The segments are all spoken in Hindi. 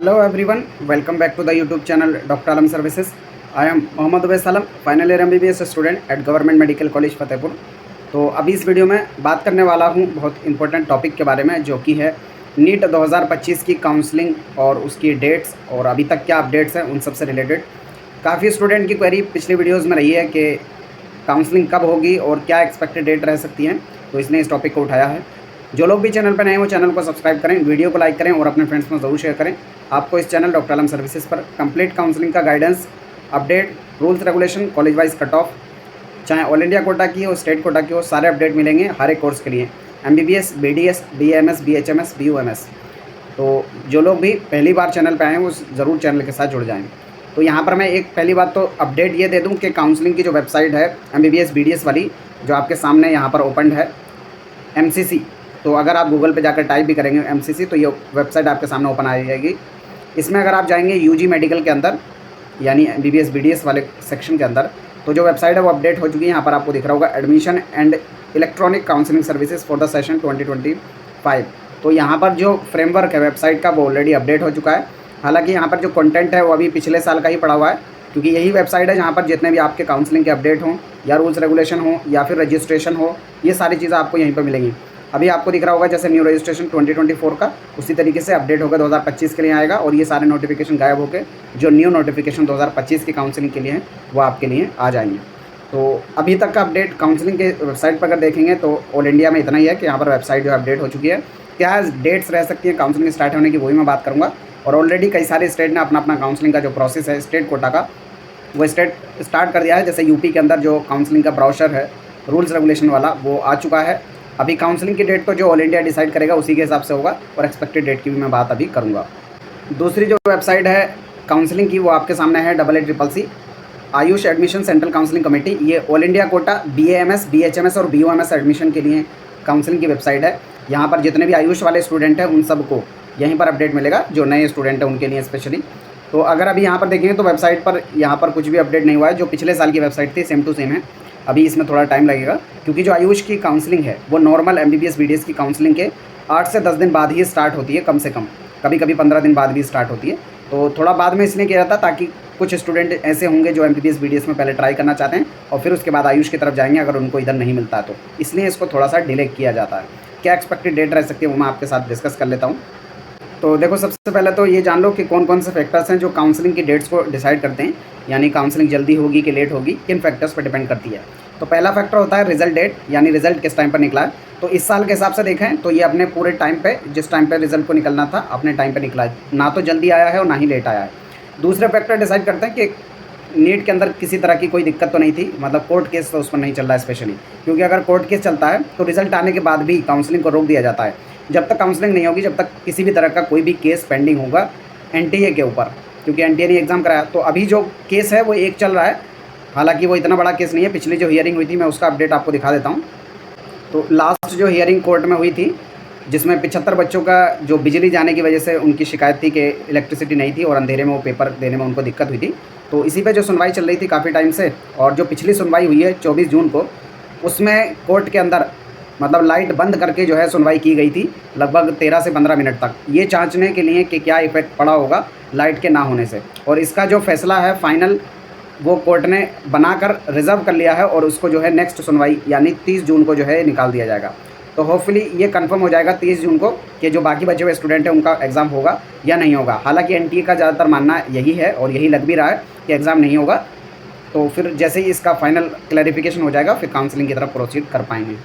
Hello everyone, welcome back to the YouTube channel Dr. Alam Services. I am Mohammad Uvais Alam, final year MBBS student at government medical college Fatehpur. तो अभी इस वीडियो में बात करने वाला हूँ बहुत इंपॉर्टेंट टॉपिक के बारे में, जो कि है नीट 2025 की काउंसलिंग और उसकी डेट्स और अभी तक क्या अपडेट्स हैं उन सब से रिलेटेड। काफ़ी स्टूडेंट की क्वेरी पिछले वीडियोज़ में रही है कि काउंसलिंग कब होगी और क्या एक्सपेक्टेड डेट रह सकती है, तो इसने इस टॉपिक को उठाया है। जो लोग भी चैनल पर नए हैं वो चैनल को सब्सक्राइब करें, वीडियो को लाइक करें और अपने फ्रेंड्स में ज़रूर शेयर करें। आपको इस चैनल डॉक्टर आलम सर्विसेज पर कंप्लीट काउंसलिंग का guidance, update, rules regulation, college wise cut off, चाहे ऑल इंडिया कोटा की हो, स्टेट कोटा की हो, सारे अपडेट मिलेंगे हर एक कोर्स के लिए, MBBS, BDS, BAMS, BHMS, BUMS। तो जो लोग भी पहली बार चैनल पर आए हैं वो ज़रूर चैनल के साथ जुड़ जाएँ। तो यहाँ पर मैं एक पहली बात तो अपडेट ये दे दूँ कि काउंसलिंग की जो वेबसाइट है MBBS BDS वाली, जो आपके सामने यहाँ पर ओपन है, MCC। तो अगर आप गूगल पे जाकर टाइप भी करेंगे MCC तो ये वेबसाइट आपके सामने ओपन आ जाएगी। इसमें अगर आप जाएंगे UG मेडिकल के अंदर, यानी MBBS BDS वाले सेक्शन के अंदर, तो जो वेबसाइट है वो अपडेट हो चुकी है। यहाँ पर आपको दिख रहा होगा admission and electronic counselling services for the session 2025। तो यहाँ पर जो फ्रेमवर्क है वेबसाइट का वो ऑलरेडी अपडेट हो चुका है। हालांकि यहाँ पर जो कंटेंट है वो अभी पिछले साल का ही पड़ा हुआ है, क्योंकि यही वेबसाइट है जहाँ पर जितने भी आपके काउंसलिंग के अपडेट हों या रूल्स रेगुलेशन हो या फिर रजिस्ट्रेशन हो, ये सारी चीज़ें आपको यहीं पर मिलेंगी। अभी आपको दिख रहा होगा जैसे न्यू रजिस्ट्रेशन 2024 का, उसी तरीके से अपडेट होकर 2025 के लिए आएगा और ये सारे नोटिफिकेशन गायब होकर जो न्यू नोटिफिकेशन 2025 की काउंसलिंग के लिए हैं वो आपके लिए आ जाएंगे। तो अभी तक का अपडेट काउंसलिंग के वेबसाइट पर अगर देखेंगे तो ऑल इंडिया में इतना ही है कि यहाँ पर वेबसाइट जो अपडेट हो चुकी है। क्या डेट्स रह सकती हैं काउंसलिंग स्टार्ट होने की, वही मैं बात करूँगा। और ऑलरेडी कई सारे स्टेट ने अपना अपना काउंसलिंग का जो प्रोसेस है स्टेट कोटा का, वो स्टेट स्टार्ट कर दिया है। जैसे यूपी के अंदर जो काउंसलिंग का ब्राउचर है रूल्स रेगुलेशन वाला, वो आ चुका है। अभी काउंसलिंग की डेट तो जो ऑल इंडिया डिसाइड करेगा उसी के हिसाब से होगा, और एक्सपेक्टेड डेट की भी मैं बात अभी करूँगा। दूसरी जो वेबसाइट है काउंसलिंग की वो आपके सामने है AACCC, Ayush admission central counselling committee. ये all India quota BAMS, BHMS और BUMS एडमिशन के लिए काउंसलिंग की वेबसाइट है। यहाँ पर जितने भी आयुष वाले स्टूडेंट हैं उन सबको यहीं पर अपडेट मिलेगा, जो नए स्टूडेंट हैं उनके लिए स्पेशली। तो अगर अभी यहाँ पर देखेंगे तो वेबसाइट पर यहाँ पर कुछ भी अपडेट नहीं हुआ है। जो पिछले साल की वेबसाइट थी सेम टू सेम है। अभी इसमें थोड़ा टाइम लगेगा, क्योंकि जो आयुष की काउंसलिंग है वो नॉर्मल MBBS BDS की काउंसलिंग के 8 से 10 दिन बाद ही स्टार्ट होती है, कम से कम। कभी कभी 15 दिन बाद भी स्टार्ट होती है। तो थोड़ा बाद में इसलिए किया जाता ताकि कुछ स्टूडेंट ऐसे होंगे जो MBBS BDS में पहले ट्राई करना चाहते हैं और फिर उसके बाद आयुष की तरफ जाएंगे अगर उनको इधर नहीं मिलता है तो, इसलिए इसको थोड़ा सा डिले किया जाता है। क्या एक्सपेक्टेड डेट रह सकती है वो मैं आपके साथ डिस्कस कर लेता हूँ। तो देखो, सबसे पहले तो ये जान लो कि कौन कौन से फैक्टर्स हैं जो काउंसलिंग की डेट्स को डिसाइड करते हैं, यानी काउंसलिंग जल्दी होगी कि लेट होगी, किन फैक्टर्स पर डिपेंड करती है। तो पहला फैक्टर होता है रिजल्ट डेट, यानी रिजल्ट किस टाइम पर निकला है। तो इस साल के हिसाब से देखें तो ये अपने पूरे टाइम पे, जिस टाइम पे रिजल्ट को निकलना था अपने टाइम पे निकला है, ना तो जल्दी आया है और ना ही लेट आया है। दूसरे फैक्टर डिसाइड करते हैं कि नीट के अंदर किसी तरह की कोई दिक्कत तो नहीं थी, मतलब कोर्ट केस तो उस पर नहीं चल रहा है स्पेशली, क्योंकि अगर कोर्ट केस चलता है तो रिजल्ट आने के बाद भी काउंसलिंग को रोक दिया जाता है। जब तक काउंसलिंग नहीं होगी, जब तक किसी भी तरह का कोई भी केस पेंडिंग होगा NTA के ऊपर, क्योंकि NTA ने एग्ज़ाम कराया। तो अभी जो केस है वो एक चल रहा है, हालांकि वो इतना बड़ा केस नहीं है। पिछली जो हियरिंग हुई थी मैं उसका अपडेट आपको दिखा देता हूँ। तो लास्ट जो हियरिंग कोर्ट में हुई थी, जिसमें 75 बच्चों का जो बिजली जाने की वजह से उनकी शिकायत थी कि इलेक्ट्रिसिटी नहीं थी और अंधेरे में वो पेपर देने में उनको दिक्कत हुई थी, तो इसी पे जो सुनवाई चल रही थी काफ़ी टाइम से। और जो पिछली सुनवाई हुई है 24 जून को, उसमें कोर्ट के अंदर मतलब लाइट बंद करके जो है सुनवाई की गई थी लगभग 13 से 15 मिनट तक, ये जांचने के लिए कि क्या इफेक्ट पड़ा होगा लाइट के ना होने से। और इसका जो फैसला है फाइनल, वो कोर्ट ने बनाकर रिजर्व कर लिया है और उसको जो है नेक्स्ट सुनवाई यानी 30 जून को जो है निकाल दिया जाएगा। तो होपफुली ये कंफर्म हो जाएगा 30 जून को कि जो बाकी बचे हुए स्टूडेंट हैं उनका एग्ज़ाम होगा या नहीं होगा। हालांकि NTA का ज़्यादातर मानना यही है और यही लग भी रहा है कि एग्ज़ाम नहीं होगा। तो फिर जैसे ही इसका फाइनल क्लैरिफिकेशन हो जाएगा फिर काउंसलिंग की तरफ प्रोसीड कर पाएंगे।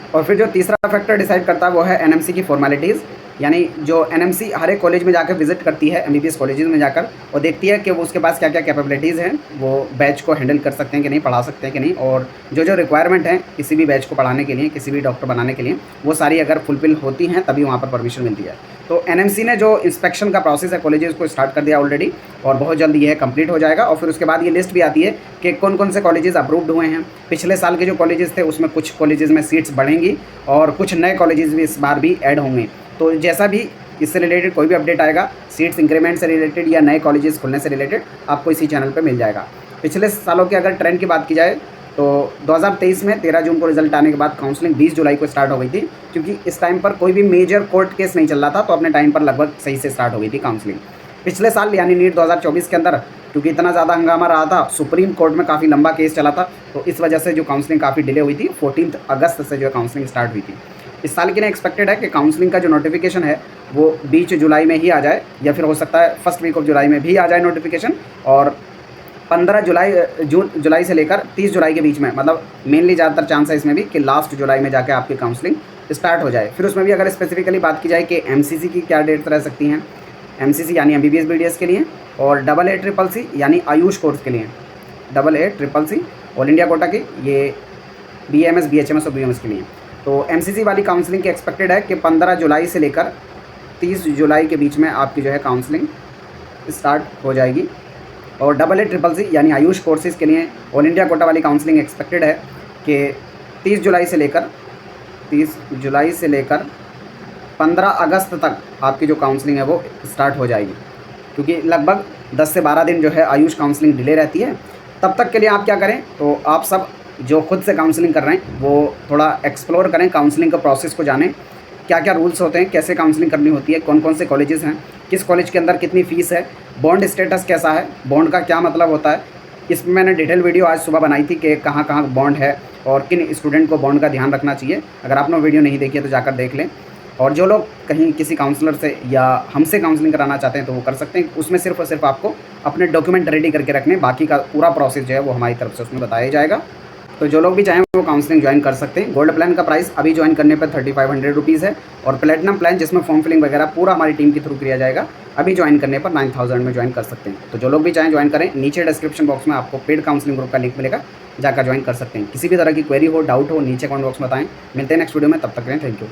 और फिर जो तीसरा फैक्टर डिसाइड करता है वो है NMC की फॉर्मेलिटीज़, यानी जो NMC हर एक कॉलेज में जाकर विजिट करती है, MBBS कॉलेजेस में जाकर, और देखती है कि वो उसके पास क्या क्या कैपेबिलिटीज़ हैं, वो बैच को हैंडल कर सकते हैं कि नहीं, पढ़ा सकते हैं कि नहीं, और जो जो रिक्वायरमेंट है किसी भी बैच को पढ़ाने के लिए, किसी भी डॉक्टर बनाने के लिए, वो सारी अगर फुलफिल होती हैं तभी वहाँ पर परमिशन मिलती है। तो NMC ने जो इंस्पेक्शन का प्रोसेस है कॉलेजेस को स्टार्ट कर दिया ऑलरेडी, और बहुत जल्दी यह कंप्लीट हो जाएगा। और फिर उसके बाद ये लिस्ट भी आती है कि कौन कौन से कॉलेजेस अप्रूव्ड हुए हैं। पिछले साल के जो कॉलेजेस थे उसमें कुछ कॉलेजेस में सीट्स बढ़ेंगी और कुछ नए कॉलेजेस भी इस बार भी ऐड होंगे। तो जैसा भी इससे रिलेटेड कोई भी अपडेट आएगा, सीट्स इंक्रीमेंट से रिलेटेड या नए कॉलेजेस खुलने से रिलेटेड, आपको इसी चैनल पर मिल जाएगा। पिछले सालों के अगर ट्रेंड की बात की जाए तो 2023 में 13 जून को रिजल्ट आने के बाद काउंसलिंग 20 जुलाई को स्टार्ट हो गई थी, क्योंकि इस टाइम पर कोई भी मेजर कोर्ट केस नहीं चल रहा था, तो अपने टाइम पर लगभग सही से स्टार्ट हो गई थी काउंसलिंग। पिछले साल यानी नीट 2024 के अंदर क्योंकि इतना ज़्यादा हंगामा रहा था, सुप्रीम कोर्ट में काफ़ी लंबा केस चला था, तो इस वजह से जो काउंसलिंग काफ़ी डिले हुई थी। 14 अगस्त से जो है काउंसलिंग स्टार्ट हुई थी। इस साल के लिए एक्सपेक्टेड है कि काउंसलिंग का जो नोटिफिकेशन है वो 20 जुलाई में ही आ जाए, या फिर हो सकता है फर्स्ट वीक ऑफ जुलाई में भी आ जाए नोटिफिकेशन। और 15 जुलाई से लेकर 30 जुलाई के बीच में, मतलब मेनली ज़्यादातर चांस है इसमें भी कि लास्ट जुलाई में जाके आपकी काउंसलिंग स्टार्ट हो जाए। फिर उसमें भी अगर स्पेसिफिकली बात की जाए कि एमसीसी की क्या डेट्स रह सकती हैं, एमसीसी यानी एमबीबीएस बीडीएस के लिए, और AA-CCC यानी आयुष कोर्स के लिए, AA-CCC ऑल इंडिया कोटा की, ये BAMS BHMS और BMS के लिए। तो एमसीसी वाली काउंसलिंग की एक्सपेक्टेड है कि 15 जुलाई से लेकर 30 जुलाई के बीच में आपकी जो है काउंसलिंग स्टार्ट हो जाएगी। और AA-CCC यानी आयुष कोर्सेज के लिए ऑल इंडिया कोटा वाली काउंसलिंग एक्सपेक्टेड है कि 30 जुलाई से लेकर 15 अगस्त तक आपकी जो काउंसलिंग है वो स्टार्ट हो जाएगी, क्योंकि लगभग 10 से 12 दिन जो है आयुष काउंसलिंग डिले रहती है। तब तक के लिए आप क्या करें, तो आप सब जो खुद से काउंसलिंग कर रहे हैं वो थोड़ा एक्सप्लोर करें, काउंसलिंग का प्रोसेस को जानें, क्या क्या रूल्स होते हैं, कैसे काउंसलिंग करनी होती है, कौन कौन से कॉलेजेस हैं, किस कॉलेज के अंदर कितनी फ़ीस है, बॉन्ड स्टेटस कैसा है, बॉन्ड का क्या मतलब होता है। इसमें मैंने डिटेल वीडियो आज सुबह बनाई थी कि कहाँ कहाँ बॉन्ड है और किन स्टूडेंट को बॉन्ड का ध्यान रखना चाहिए। अगर आपने वीडियो नहीं देखी है तो जाकर देख लें। और जो लोग कहीं किसी काउंसलर से या हमसे काउंसलिंग कराना चाहते हैं तो वो कर सकते हैं। उसमें सिर्फ और सिर्फ आपको अपने डॉक्यूमेंट रेडी करके रखने, बाकी का पूरा प्रोसेस जो है वो हमारी तरफ से उसमें बताया जाएगा। तो जो लोग भी चाहें वो काउंसलिंग ज्वाइन कर सकते हैं। गोल्ड प्लान का प्राइस अभी ज्वाइन करने पर 3500 रुपीज़ है, और प्लेटिनम प्लान जिसमें फॉर्म फिलिंग वगैरह पूरा हमारी टीम के थ्रू किया जाएगा, अभी ज्वाइन करने पर 9000 में ज्वाइन कर सकते हैं। तो जो लोग भी चाहें ज्वाइन करें, नीचे डिस्क्रिप्शन बॉक्स में आपको पेड काउंसलिंग ग्रुप का लिंक मिलेगा, जाकर ज्वाइन कर सकते हैं। किसी भी तरह की क्वेरी हो, डाउट हो, नीचे कमेंट बॉक्स में बताएं। मिलते हैं नेक्स्ट वीडियो में, तब तक के लिए थैंक यू।